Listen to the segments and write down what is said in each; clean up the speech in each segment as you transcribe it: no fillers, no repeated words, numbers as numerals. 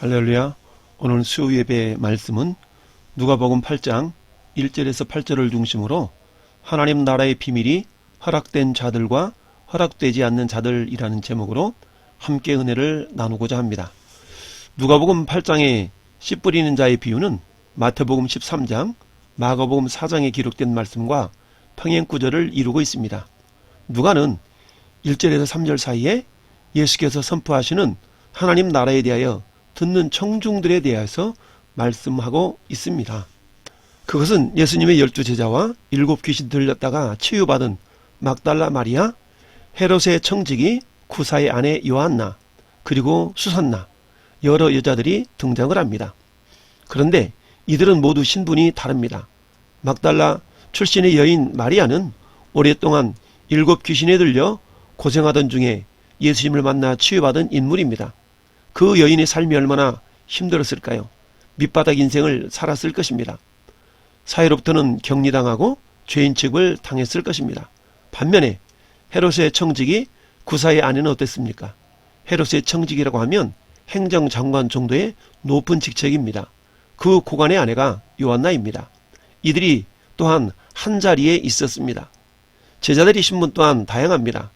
할렐루야. 오늘 수요예배 말씀은 누가복음 8장 1절에서 8절을 중심으로 하나님 나라의 비밀이 허락된 자들과 허락되지 않는 자들이라는 제목으로 함께 은혜를 나누고자 합니다. 누가복음 8장에 씨 뿌리는 자의 비유는 마태복음 13장, 마가복음 4장에 기록된 말씀과 평행구절을 이루고 있습니다. 누가는 1절에서 3절 사이에 예수께서 선포하시는 하나님 나라에 대하여 듣는 청중들에 대해서 말씀하고 있습니다. 그것은 예수님의 12제자와 7 귀신 들렸다가 치유받은 막달라 마리아, 헤롯의 청지기, 구사의 아내 요한나, 그리고 수산나, 여러 여자들이 등장을 합니다. 그런데 이들은 모두 신분이 다릅니다. 막달라 출신의 여인 마리아는 오랫동안 7 귀신에 들려 고생하던 중에 예수님을 만나 치유받은 인물입니다. 그 여인의 삶이 얼마나 힘들었을까요? 밑바닥 인생을 살았을 것입니다. 사회로부터는 격리당하고 죄인 취급을 당했을 것입니다. 반면에 헤롯의 청지기 구사의 아내는 어땠습니까? 헤롯의 청지기라고 하면 행정장관 정도의 높은 직책입니다. 그 고관의 아내가 요한나입니다. 이들이 또한 한자리에 있었습니다. 제자들의 신분 또한 다양합니다.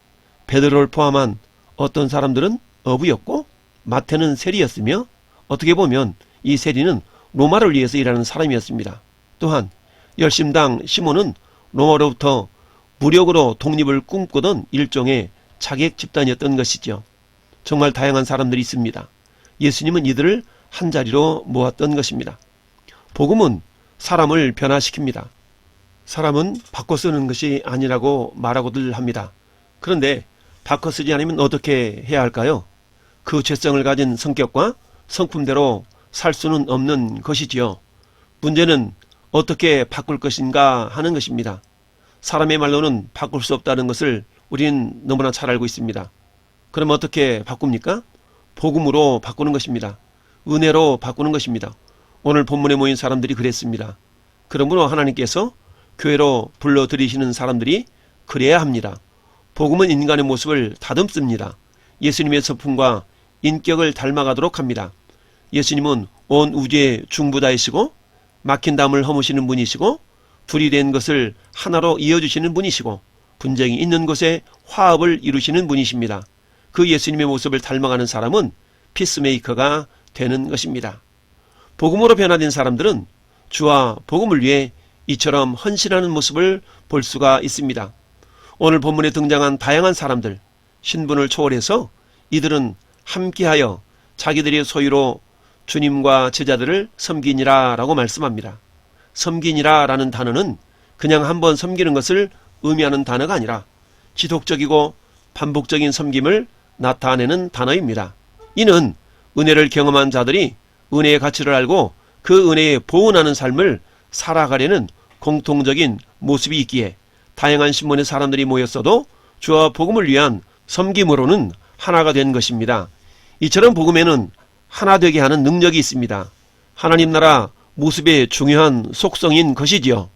베드로를 포함한 어떤 사람들은 어부였고 마태는 세리였으며 어떻게 보면 이 세리는 로마를 위해서 일하는 사람이었습니다. 또한 열심당 시몬은 로마로부터 무력으로 독립을 꿈꾸던 일종의 자객 집단이었던 것이죠. 정말 다양한 사람들이 있습니다. 예수님은 이들을 한자리로 모았던 것입니다. 복음은 사람을 변화시킵니다. 사람은 바꿔 쓰는 것이 아니라고 말하고들 합니다. 그런데 바꿔 쓰지 않으면 어떻게 해야 할까요? 그 죄성을 가진 성격과 성품대로 살 수는 없는 것이지요. 문제는 어떻게 바꿀 것인가 하는 것입니다. 사람의 말로는 바꿀 수 없다는 것을 우리는 너무나 잘 알고 있습니다. 그럼 어떻게 바꿉니까? 복음으로 바꾸는 것입니다. 은혜로 바꾸는 것입니다. 오늘 본문에 모인 사람들이 그랬습니다. 그러므로 하나님께서 교회로 불러들이시는 사람들이 그래야 합니다. 복음은 인간의 모습을 다듬습니다. 예수님의 성품과 인격을 닮아가도록 합니다. 예수님은 온 우주의 중부자이시고 막힌 담을 허무시는 분이시고 둘이 된 것을 하나로 이어주시는 분이시고 분쟁이 있는 곳에 화합을 이루시는 분이십니다. 그 예수님의 모습을 닮아가는 사람은 피스메이커가 되는 것입니다. 복음으로 변화된 사람들은 주와 복음을 위해 이처럼 헌신하는 모습을 볼 수가 있습니다. 오늘 본문에 등장한 다양한 사람들, 신분을 초월해서 이들은 함께하여 자기들의 소유로 주님과 제자들을 섬기니라 라고 말씀합니다. 섬기니라 라는 단어는 그냥 한번 섬기는 것을 의미하는 단어가 아니라 지속적이고 반복적인 섬김을 나타내는 단어입니다. 이는 은혜를 경험한 자들이 은혜의 가치를 알고 그 은혜에 보은하는 삶을 살아가려는 공통적인 모습이 있기에 다양한 신분의 사람들이 모였어도 주와 복음을 위한 섬김으로는 하나가 된 것입니다. 이처럼 복음에는 하나 되게 하는 능력이 있습니다. 하나님 나라 모습의 중요한 속성인 것이지요.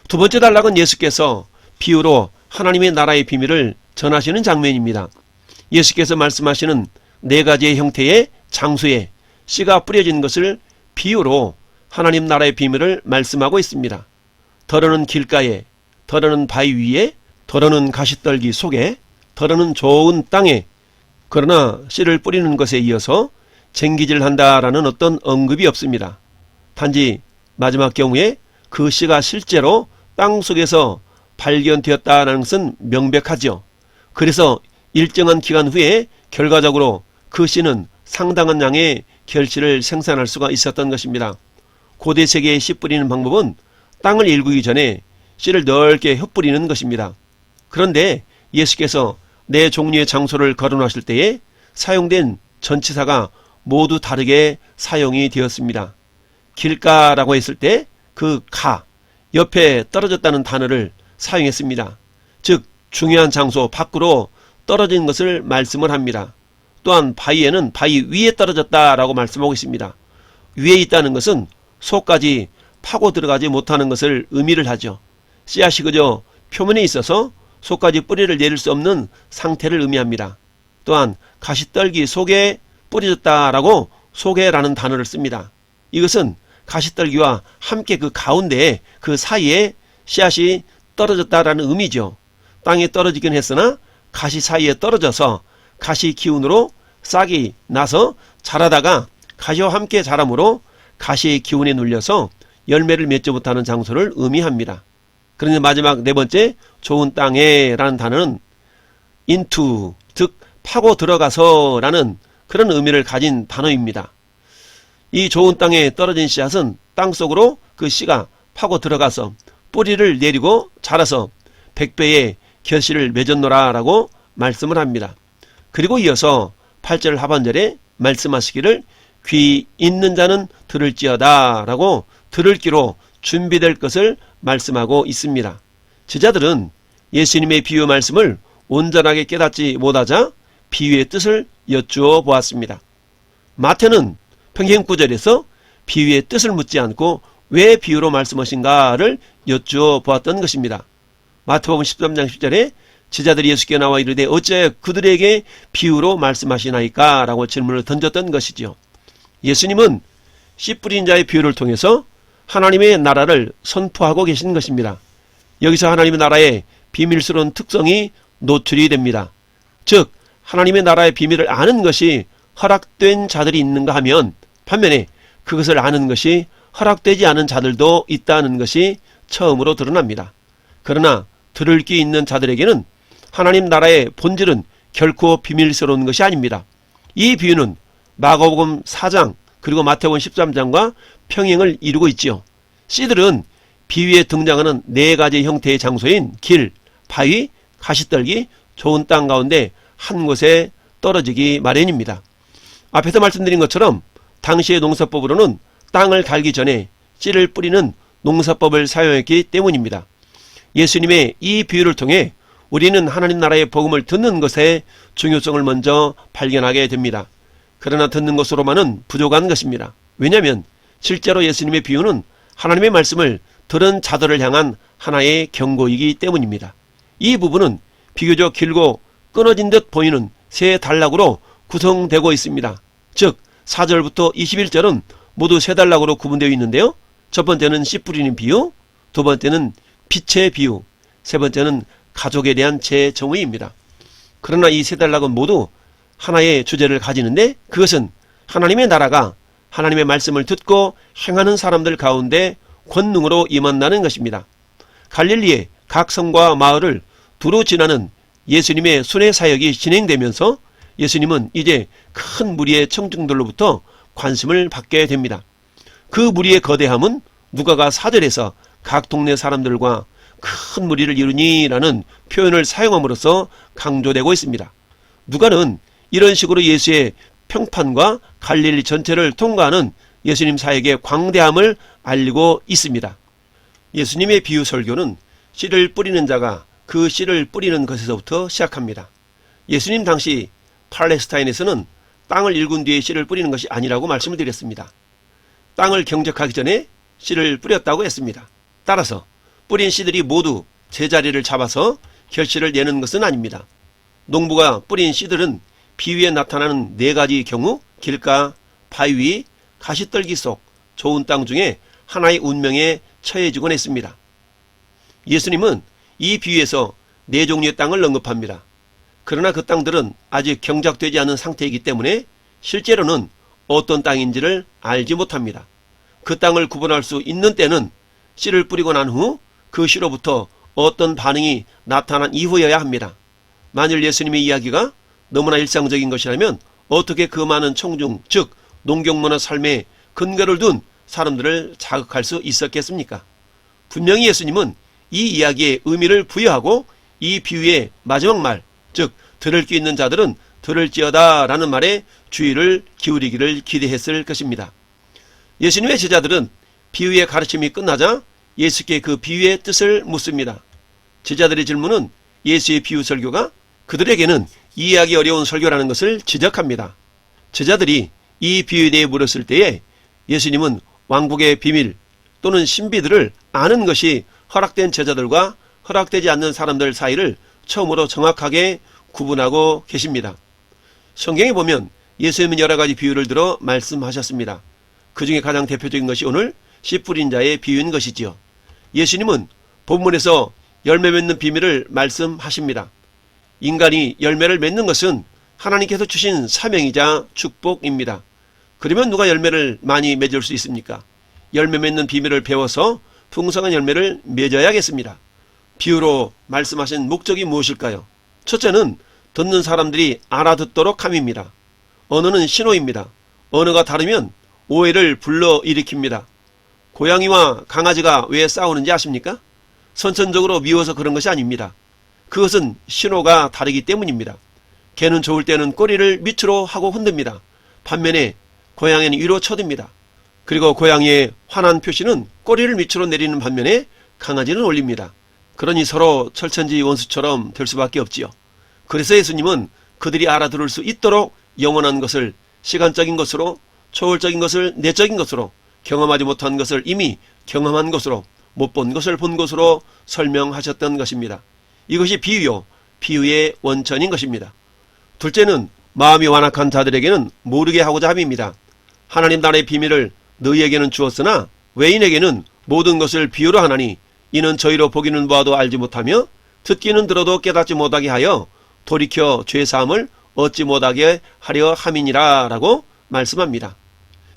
두 번째 단락은 예수께서 비유로 하나님의 나라의 비밀을 전하시는 장면입니다. 예수께서 말씀하시는 4가지의 형태의 장소에 씨가 뿌려진 것을 비유로 하나님 나라의 비밀을 말씀하고 있습니다. 더러는 길가에, 더러는 바위 위에, 더러는 가시떨기 속에, 더러는 좋은 땅에, 그러나 씨를 뿌리는 것에 이어서 쟁기질한다라는 어떤 언급이 없습니다. 단지 마지막 경우에 그 씨가 실제로 땅 속에서 발견되었다는 것은 명백하죠. 그래서 일정한 기간 후에 결과적으로 그 씨는 상당한 양의 결실을 생산할 수가 있었던 것입니다. 고대 세계에 씨 뿌리는 방법은 땅을 일구기 전에 씨를 넓게 흩뿌리는 것입니다. 그런데 예수께서 4종류의 장소를 거론하실 때에 사용된 전치사가 모두 다르게 사용이 되었습니다. 길가라고 했을 때 그 가, 옆에 떨어졌다는 단어를 사용했습니다. 즉 중요한 장소 밖으로 떨어진 것을 말씀을 합니다. 또한 바위에는 바위 위에 떨어졌다라고 말씀하고 있습니다. 위에 있다는 것은 속까지 파고 들어가지 못하는 것을 의미를 하죠. 씨앗이 그저 표면에 있어서 속까지 뿌리를 내릴 수 없는 상태를 의미합니다. 또한 가시떨기 속에 뿌려졌다라고 속에라는 단어를 씁니다. 이것은 가시떨기와 함께 그 가운데에 그 사이에 씨앗이 떨어졌다라는 의미죠. 땅에 떨어지긴 했으나 가시 사이에 떨어져서 가시 기운으로 싹이 나서 자라다가 가시와 함께 자라므로 가시의 기운에 눌려서 열매를 맺지 못하는 장소를 의미합니다. 그런데 마지막 네 번째 좋은 땅에 라는 단어는 into, 즉 파고 들어가서 라는 그런 의미를 가진 단어입니다. 이 좋은 땅에 떨어진 씨앗은 땅속으로 그 씨가 파고 들어가서 뿌리를 내리고 자라서 100배의 결실을 맺었노라 라고 말씀을 합니다. 그리고 이어서 8절 하반절에 말씀하시기를 귀 있는 자는 들을지어다 라고 들을 귀로 준비될 것을 말씀하고 있습니다. 제자들은 예수님의 비유 말씀을 온전하게 깨닫지 못하자 비유의 뜻을 여쭈어 보았습니다. 마태는 평행 구절에서 비유의 뜻을 묻지 않고 왜 비유로 말씀하신가를 여쭈어 보았던 것입니다. 마태복음 13장 10절에 제자들이 예수께 나와 이르되 어째 그들에게 비유로 말씀하시나이까 라고 질문을 던졌던 것이지요. 예수님은 씨 뿌린 자의 비유를 통해서 하나님의 나라를 선포하고 계신 것입니다. 여기서 하나님의 나라의 비밀스러운 특성이 노출이 됩니다. 즉 하나님의 나라의 비밀을 아는 것이 허락된 자들이 있는가 하면 반면에 그것을 아는 것이 허락되지 않은 자들도 있다는 것이 처음으로 드러납니다. 그러나 들을 귀 있는 자들에게는 하나님 나라의 본질은 결코 비밀스러운 것이 아닙니다. 이 비유는 마가복음 4장 그리고 마태복음 13장과 평행을 이루고 있지요. 씨들은 비유에 등장하는 네 가지 형태의 장소인 길, 바위, 가시떨기, 좋은 땅 가운데 한 곳에 떨어지기 마련입니다. 앞에서 말씀드린 것처럼 당시의 농사법으로는 땅을 갈기 전에 씨를 뿌리는 농사법을 사용했기 때문입니다. 예수님의 이 비유를 통해 우리는 하나님 나라의 복음을 듣는 것의 중요성을 먼저 발견하게 됩니다. 그러나 듣는 것으로만은 부족한 것입니다. 왜냐하면 실제로 예수님의 비유는 하나님의 말씀을 들은 자들을 향한 하나의 경고이기 때문입니다. 이 부분은 비교적 길고 끊어진 듯 보이는 세 단락으로 구성되고 있습니다. 즉 4절부터 21절은 모두 세 단락으로 구분되어 있는데요. 첫 번째는 씨 뿌리는 비유, 두 번째는 빛의 비유, 세 번째는 가족에 대한 재정의입니다. 그러나 이 세 단락은 모두 하나의 주제를 가지는데 그것은 하나님의 나라가 하나님의 말씀을 듣고 행하는 사람들 가운데 권능으로 임한다는 것입니다. 갈릴리의 각 성과 마을을 두루 지나는 예수님의 순회 사역이 진행되면서 예수님은 이제 큰 무리의 청중들로부터 관심을 받게 됩니다. 그 무리의 거대함은 누가가 4절에서 각 동네 사람들과 큰 무리를 이루니라는 표현을 사용함으로써 강조되고 있습니다. 누가는 이런 식으로 예수의 평판과 갈릴리 전체를 통과하는 예수님 사역의 광대함을 알리고 있습니다. 예수님의 비유 설교는 씨를 뿌리는 자가 그 씨를 뿌리는 것에서부터 시작합니다. 예수님 당시 팔레스타인에서는 땅을 일군 뒤에 씨를 뿌리는 것이 아니라고 말씀을 드렸습니다. 땅을 경작하기 전에 씨를 뿌렸다고 했습니다. 따라서 뿌린 씨들이 모두 제자리를 잡아서 결실을 내는 것은 아닙니다. 농부가 뿌린 씨들은 비유에 나타나는 네 가지 경우 길가, 바위, 가시떨기 속 좋은 땅 중에 하나의 운명에 처해지곤 했습니다. 예수님은 이 비유에서 네 종류의 땅을 언급합니다. 그러나 그 땅들은 아직 경작되지 않은 상태이기 때문에 실제로는 어떤 땅인지를 알지 못합니다. 그 땅을 구분할 수 있는 때는 씨를 뿌리고 난 후 그 씨로부터 어떤 반응이 나타난 이후여야 합니다. 만일 예수님의 이야기가 너무나 일상적인 것이라면 어떻게 그 많은 청중, 즉 농경문화 삶에 근거를 둔 사람들을 자극할 수 있었겠습니까? 분명히 예수님은 이 이야기에 의미를 부여하고 이 비유의 마지막 말, 즉 들을 귀 있는 자들은 들을지어다 라는 말에 주의를 기울이기를 기대했을 것입니다. 예수님의 제자들은 비유의 가르침이 끝나자 예수께 그 비유의 뜻을 묻습니다. 제자들의 질문은 예수의 비유 설교가 그들에게는 이해하기 어려운 설교라는 것을 지적합니다. 제자들이 이 비유에 대해 물었을 때에 예수님은 왕국의 비밀 또는 신비들을 아는 것이 허락된 제자들과 허락되지 않는 사람들 사이를 처음으로 정확하게 구분하고 계십니다. 성경에 보면 예수님은 여러 가지 비유를 들어 말씀하셨습니다. 그 중에 가장 대표적인 것이 오늘 씨 뿌린 자의 비유인 것이지요. 예수님은 본문에서 열매 맺는 비밀을 말씀하십니다. 인간이 열매를 맺는 것은 하나님께서 주신 사명이자 축복입니다. 그러면 누가 열매를 많이 맺을 수 있습니까? 열매 맺는 비밀을 배워서 풍성한 열매를 맺어야겠습니다. 비유로 말씀하신 목적이 무엇일까요? 첫째는 듣는 사람들이 알아듣도록 함입니다. 언어는 신호입니다. 언어가 다르면 오해를 불러일으킵니다. 고양이와 강아지가 왜 싸우는지 아십니까? 선천적으로 미워서 그런 것이 아닙니다. 그것은 신호가 다르기 때문입니다. 개는 좋을 때는 꼬리를 밑으로 하고 흔듭니다. 반면에 고양이는 위로 쳐듭니다. 그리고 고양이의 화난 표시는 꼬리를 밑으로 내리는 반면에 강아지는 올립니다. 그러니 서로 철천지 원수처럼 될 수밖에 없지요. 그래서 예수님은 그들이 알아들을 수 있도록 영원한 것을 시간적인 것으로, 초월적인 것을 내적인 것으로, 경험하지 못한 것을 이미 경험한 것으로, 못 본 것을 본 것으로 설명하셨던 것입니다. 이것이 비유요, 비유의 원천인 것입니다. 둘째는 마음이 완악한 자들에게는 모르게 하고자 함입니다. 하나님 나라의 비밀을 너희에게는 주었으나 외인에게는 모든 것을 비유로 하나니 이는 저희로 보기는 보아도 알지 못하며 듣기는 들어도 깨닫지 못하게 하여 돌이켜 죄사함을 얻지 못하게 하려 함이니라 라고 말씀합니다.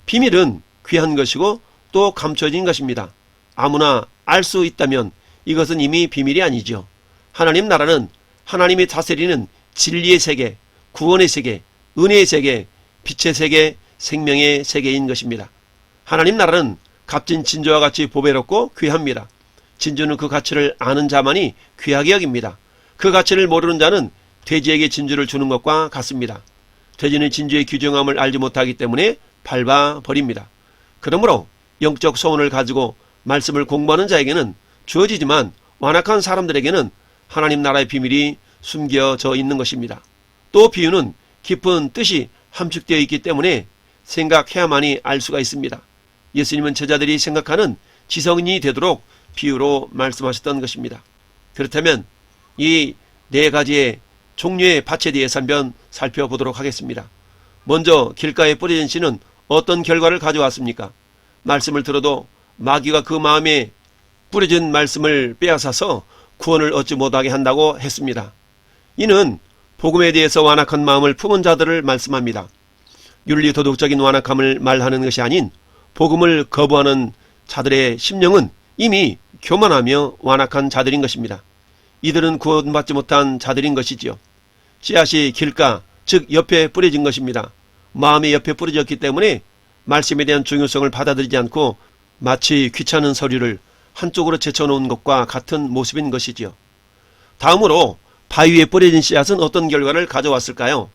비밀은 귀한 것이고 또 감춰진 것입니다. 아무나 알 수 있다면 이것은 이미 비밀이 아니죠. 하나님 나라는 하나님이 다스리는 진리의 세계, 구원의 세계, 은혜의 세계, 빛의 세계, 생명의 세계인 것입니다. 하나님 나라는 값진 진주와 같이 보배롭고 귀합니다. 진주는 그 가치를 아는 자만이 귀하게 여깁니다. 그 가치를 모르는 자는 돼지에게 진주를 주는 것과 같습니다. 돼지는 진주의 귀중함을 알지 못하기 때문에 밟아버립니다. 그러므로 영적 소원을 가지고 말씀을 공부하는 자에게는 주어지지만 완악한 사람들에게는 하나님 나라의 비밀이 숨겨져 있는 것입니다. 또 비유는 깊은 뜻이 함축되어 있기 때문에 생각해야만이 알 수가 있습니다. 예수님은 제자들이 생각하는 지성인이 되도록 비유로 말씀하셨던 것입니다. 그렇다면 이 네 가지의 종류의 밭에 대해서 한번 살펴보도록 하겠습니다. 먼저 길가에 뿌려진 씨는 어떤 결과를 가져왔습니까? 말씀을 들어도 마귀가 그 마음에 뿌려진 말씀을 빼앗아서 구원을 얻지 못하게 한다고 했습니다. 이는 복음에 대해서 완악한 마음을 품은 자들을 말씀합니다. 윤리 도덕적인 완악함을 말하는 것이 아닌 복음을 거부하는 자들의 심령은 이미 교만하며 완악한 자들인 것입니다. 이들은 구원받지 못한 자들인 것이지요. 씨앗이 길가, 즉 옆에 뿌려진 것입니다. 마음의 옆에 뿌려졌기 때문에 말씀에 대한 중요성을 받아들이지 않고 마치 귀찮은 서류를 한쪽으로 제쳐놓은 것과 같은 모습인 것이지요. 다음으로 바위 위에 뿌려진 씨앗은 어떤 결과를 가져왔을까요?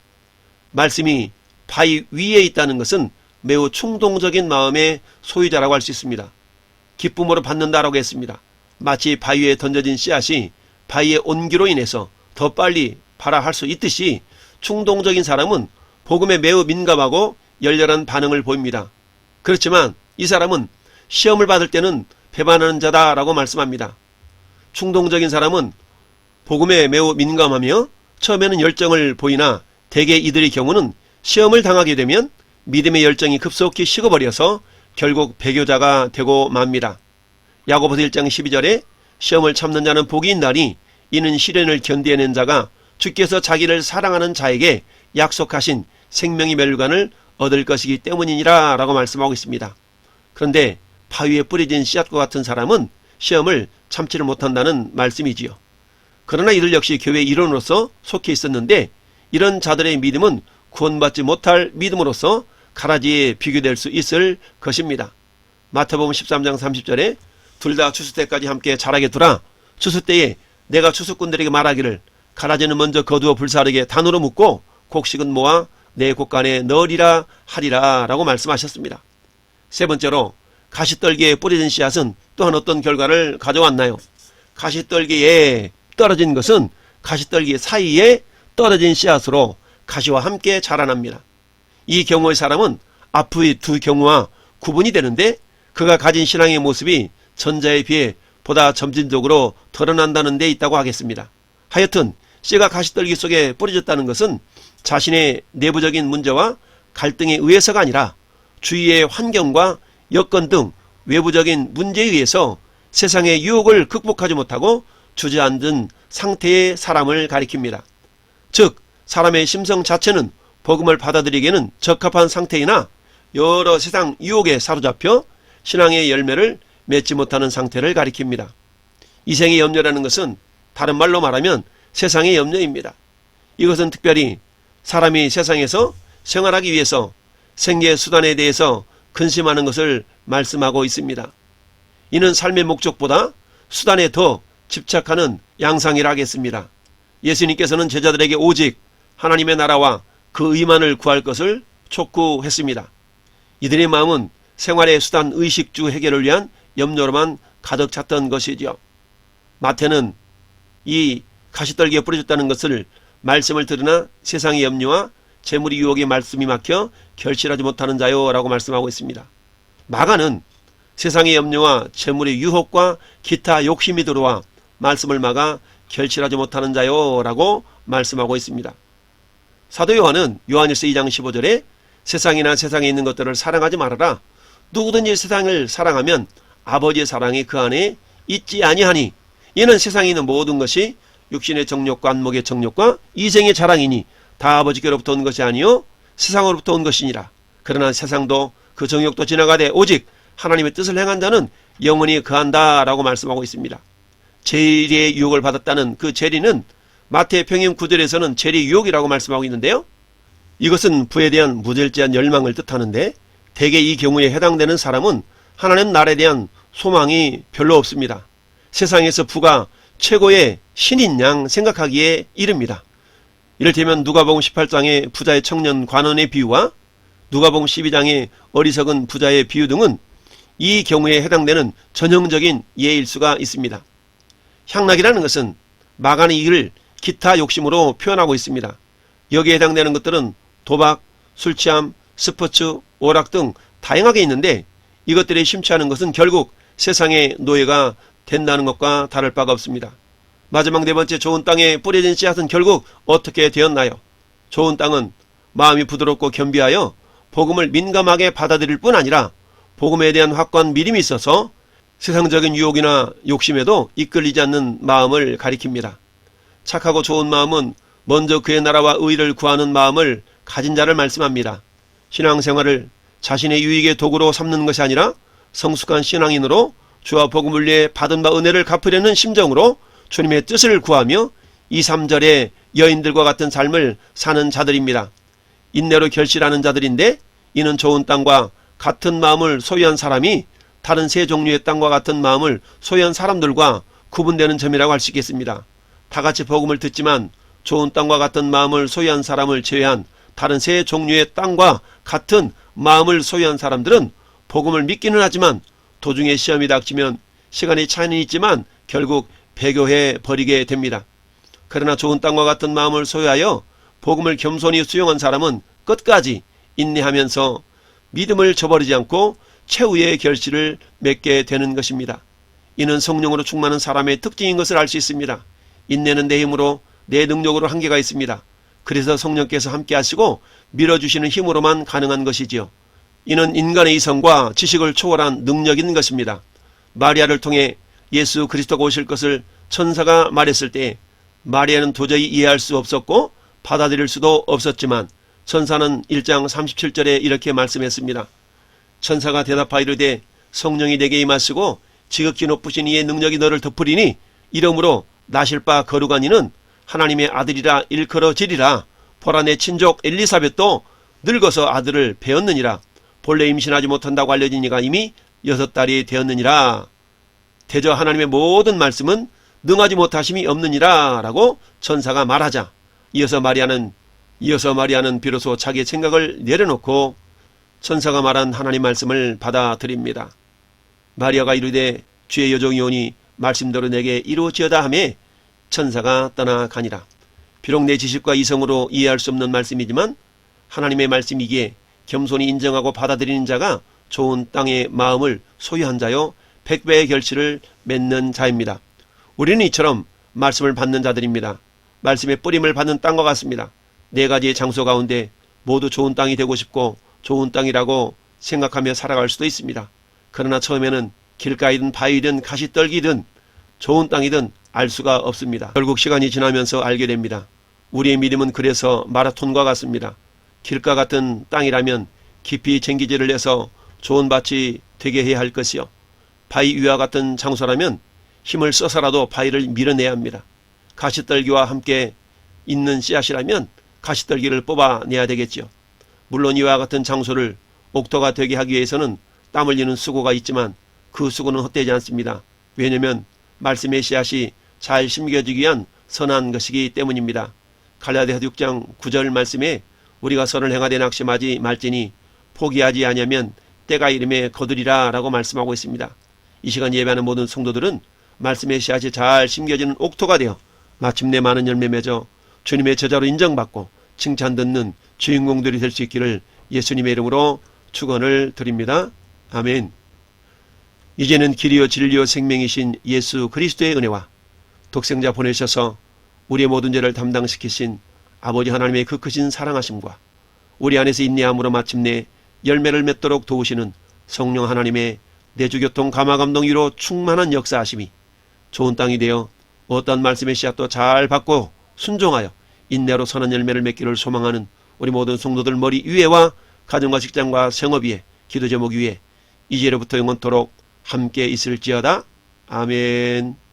말씀이 바위 위에 있다는 것은 매우 충동적인 마음의 소유자라고 할 수 있습니다. 기쁨으로 받는다라고 했습니다. 마치 바위 위에 던져진 씨앗이 바위의 온기로 인해서 더 빨리 발화할 수 있듯이 충동적인 사람은 복음에 매우 민감하고 열렬한 반응을 보입니다. 그렇지만 이 사람은 시험을 받을 때는 배반하는 자다라고 말씀합니다. 충동적인 사람은 복음에 매우 민감하며 처음에는 열정을 보이나 대개 이들의 경우는 시험을 당하게 되면 믿음의 열정이 급속히 식어버려서 결국 배교자가 되고 맙니다. 야고보서 1장 12절에 시험을 참는 자는 복이 있나니 이는 시련을 견뎌낸 자가 주께서 자기를 사랑하는 자에게 약속하신 생명의 멸관을 얻을 것이기 때문이니라 라고 말씀하고 있습니다. 그런데 바위에 뿌려진 씨앗과 같은 사람은 시험을 참지를 못한다는 말씀이지요. 그러나 이들 역시 교회의 일원으로서 속해 있었는데 이런 자들의 믿음은 구원받지 못할 믿음으로서 가라지에 비교될 수 있을 것입니다. 마태복음 13장 30절에 둘 다 추수 때까지 함께 자라게 두라. 추수 때에 내가 추수꾼들에게 말하기를 가라지는 먼저 거두어 불사르게 단으로 묶고 곡식은 모아 내 곡간에 넣으리라 하리라 라고 말씀하셨습니다. 세 번째로 가시떨기에 뿌려진 씨앗은 또한 어떤 결과를 가져왔나요? 가시떨기에 떨어진 것은 가시떨기 사이에 떨어진 씨앗으로 가시와 함께 자라납니다. 이 경우의 사람은 앞의 두 경우와 구분이 되는데 그가 가진 신앙의 모습이 전자에 비해 보다 점진적으로 드러난다는 데 있다고 하겠습니다. 하여튼 씨가 가시떨기 속에 뿌려졌다는 것은 자신의 내부적인 문제와 갈등에 의해서가 아니라 주위의 환경과 여건 등 외부적인 문제에 의해서 세상의 유혹을 극복하지 못하고 주저앉은 상태의 사람을 가리킵니다. 즉 사람의 심성 자체는 복음을 받아들이기에는 적합한 상태이나 여러 세상 유혹에 사로잡혀 신앙의 열매를 맺지 못하는 상태를 가리킵니다. 이생의 염려라는 것은 다른 말로 말하면 세상의 염려입니다. 이것은 특별히 사람이 세상에서 생활하기 위해서 생계 수단에 대해서 근심하는 것을 말씀하고 있습니다. 이는 삶의 목적보다 수단에 더 집착하는 양상이라 하겠습니다. 예수님께서는 제자들에게 오직 하나님의 나라와 그 의만을 구할 것을 촉구했습니다. 이들의 마음은 생활의 수단 의식주 해결을 위한 염려로만 가득 찼던 것이죠. 마태는 이 가시떨기에 뿌려졌다는 것을 말씀을 들으나 세상의 염려와 재물의 유혹에 말씀이 막혀 결실하지 못하는 자요 라고 말씀하고 있습니다. 마가는 세상의 염려와 재물의 유혹과 기타 욕심이 들어와 말씀을 막아 결실하지 못하는 자요 라고 말씀하고 있습니다. 사도 요한은 요한일서 2장 15절에 세상이나 세상에 있는 것들을 사랑하지 말아라. 누구든지 세상을 사랑하면 아버지의 사랑이 그 안에 있지 아니하니 이는 세상에 있는 모든 것이 육신의 정욕과 안목의 정욕과 이생의 자랑이니 다 아버지께로부터 온 것이 아니요 세상으로부터 온 것이니라. 그러나 세상도 그 정욕도 지나가되 오직 하나님의 뜻을 행한 자는 영원히 거한다 라고 말씀하고 있습니다. 재리의 유혹을 받았다는 그 재리는 마태 평행 9절에서는 재리 유혹이라고 말씀하고 있는데요. 이것은 부에 대한 무절제한 열망을 뜻하는데 대개 이 경우에 해당되는 사람은 하나님 나라에 대한 소망이 별로 없습니다. 세상에서 부가 최고의 신인 양 생각하기에 이릅니다. 이를테면 누가복음 18장의 부자의 청년 관원의 비유와 누가복음 12장의 어리석은 부자의 비유 등은 이 경우에 해당되는 전형적인 예일 수가 있습니다. 향락이라는 것은 마간의 이익을 기타 욕심으로 표현하고 있습니다. 여기에 해당되는 것들은 도박, 술 취함, 스포츠, 오락 등 다양하게 있는데 이것들에 심취하는 것은 결국 세상의 노예가 된다는 것과 다를 바가 없습니다. 마지막 네 번째 좋은 땅에 뿌려진 씨앗은 결국 어떻게 되었나요? 좋은 땅은 마음이 부드럽고 겸비하여 복음을 민감하게 받아들일 뿐 아니라 복음에 대한 확고한 믿음이 있어서 세상적인 유혹이나 욕심에도 이끌리지 않는 마음을 가리킵니다. 착하고 좋은 마음은 먼저 그의 나라와 의를 구하는 마음을 가진 자를 말씀합니다. 신앙생활을 자신의 유익의 도구로 삼는 것이 아니라 성숙한 신앙인으로 주와 복음을 위해 받은 바 은혜를 갚으려는 심정으로 주님의 뜻을 구하며 2, 3절의 여인들과 같은 삶을 사는 자들입니다. 인내로 결실하는 자들인데 이는 좋은 땅과 같은 마음을 소유한 사람이 다른 세 종류의 땅과 같은 마음을 소유한 사람들과 구분되는 점이라고 할 수 있겠습니다. 다같이 복음을 듣지만 좋은 땅과 같은 마음을 소유한 사람을 제외한 다른 세 종류의 땅과 같은 마음을 소유한 사람들은 복음을 믿기는 하지만 도중에 시험이 닥치면 시간이 차이는 있지만 결국 배교해 버리게 됩니다. 그러나 좋은 땅과 같은 마음을 소유하여 복음을 겸손히 수용한 사람은 끝까지 인내하면서 믿음을 저버리지 않고 최후의 결실을 맺게 되는 것입니다. 이는 성령으로 충만한 사람의 특징인 것을 알 수 있습니다. 인내는 내 힘으로 내 능력으로 한계가 있습니다. 그래서 성령께서 함께 하시고 밀어주시는 힘으로만 가능한 것이지요. 이는 인간의 이성과 지식을 초월한 능력인 것입니다. 마리아를 통해 예수 그리스도가 오실 것을 천사가 말했을 때 마리아는 도저히 이해할 수 없었고 받아들일 수도 없었지만 천사는 1장 37절에 이렇게 말씀했습니다. 천사가 대답하여 이르되 성령이 내게 임하시고 지극히 높으신 이의 능력이 너를 덮으리니 이러므로 나실 바 거룩한 이는 하나님의 아들이라 일컬어지리라. 보라 내 친족 엘리사벳도 늙어서 아들을 배었느니라. 본래 임신하지 못한다고 알려진 이가 이미 6달이 되었느니라. 대저 하나님의 모든 말씀은 능하지 못하심이 없느니라 라고 천사가 말하자 이어서 마리아는 비로소 자기의 생각을 내려놓고 천사가 말한 하나님 말씀을 받아들입니다. 마리아가 이르되 주의 여종이 오니 말씀대로 내게 이루어지어다 하매 천사가 떠나가니라. 비록 내 지식과 이성으로 이해할 수 없는 말씀이지만 하나님의 말씀이기에 겸손히 인정하고 받아들이는 자가 좋은 땅의 마음을 소유한 자요 100배의 결실을 맺는 자입니다. 우리는 이처럼 말씀을 받는 자들입니다. 말씀의 뿌림을 받는 땅과 같습니다. 4가지의 장소 가운데 모두 좋은 땅이 되고 싶고 좋은 땅이라고 생각하며 살아갈 수도 있습니다. 그러나 처음에는 길가이든 바위든 가시떨기든 좋은 땅이든 알 수가 없습니다. 결국 시간이 지나면서 알게 됩니다. 우리의 믿음은 그래서 마라톤과 같습니다. 길가 같은 땅이라면 깊이 쟁기질을 해서 좋은 밭이 되게 해야 할 것이요, 바위 위와 같은 장소라면 힘을 써서라도 바위를 밀어내야 합니다. 가시떨기와 함께 있는 씨앗이라면 가시떨기를 뽑아내야 되겠지요. 물론 이와 같은 장소를 옥토가 되게 하기 위해서는 땀 흘리는 수고가 있지만 그 수고는 헛되지 않습니다. 왜냐하면 말씀의 씨앗이 잘 심겨지기 위한 선한 것이기 때문입니다. 갈라디아서 6장 9절 말씀에 우리가 선을 행하되 낙심하지 말지니 포기하지 아니하면 때가 이름에 거두리라 라고 말씀하고 있습니다. 이 시간 예배하는 모든 성도들은 말씀의 씨앗이 잘 심겨지는 옥토가 되어 마침내 많은 열매 맺어 주님의 제자로 인정받고 칭찬 듣는 주인공들이 될 수 있기를 예수님의 이름으로 축원을 드립니다. 아멘. 이제는 길이요 진리요 생명이신 예수 그리스도의 은혜와 독생자 보내셔서 우리의 모든 죄를 담당시키신 아버지 하나님의 그 크신 사랑하심과 우리 안에서 인내함으로 마침내 열매를 맺도록 도우시는 성령 하나님의 내주교통 감화감동 위로 충만한 역사하심이 좋은 땅이 되어 어떤 말씀의 씨앗도 잘 받고 순종하여 인내로 선한 열매를 맺기를 소망하는 우리 모든 성도들 머리 위에와 가정과 직장과 생업 위에, 기도 제목 위에 이제로부터 영원토록 함께 있을지어다. 아멘.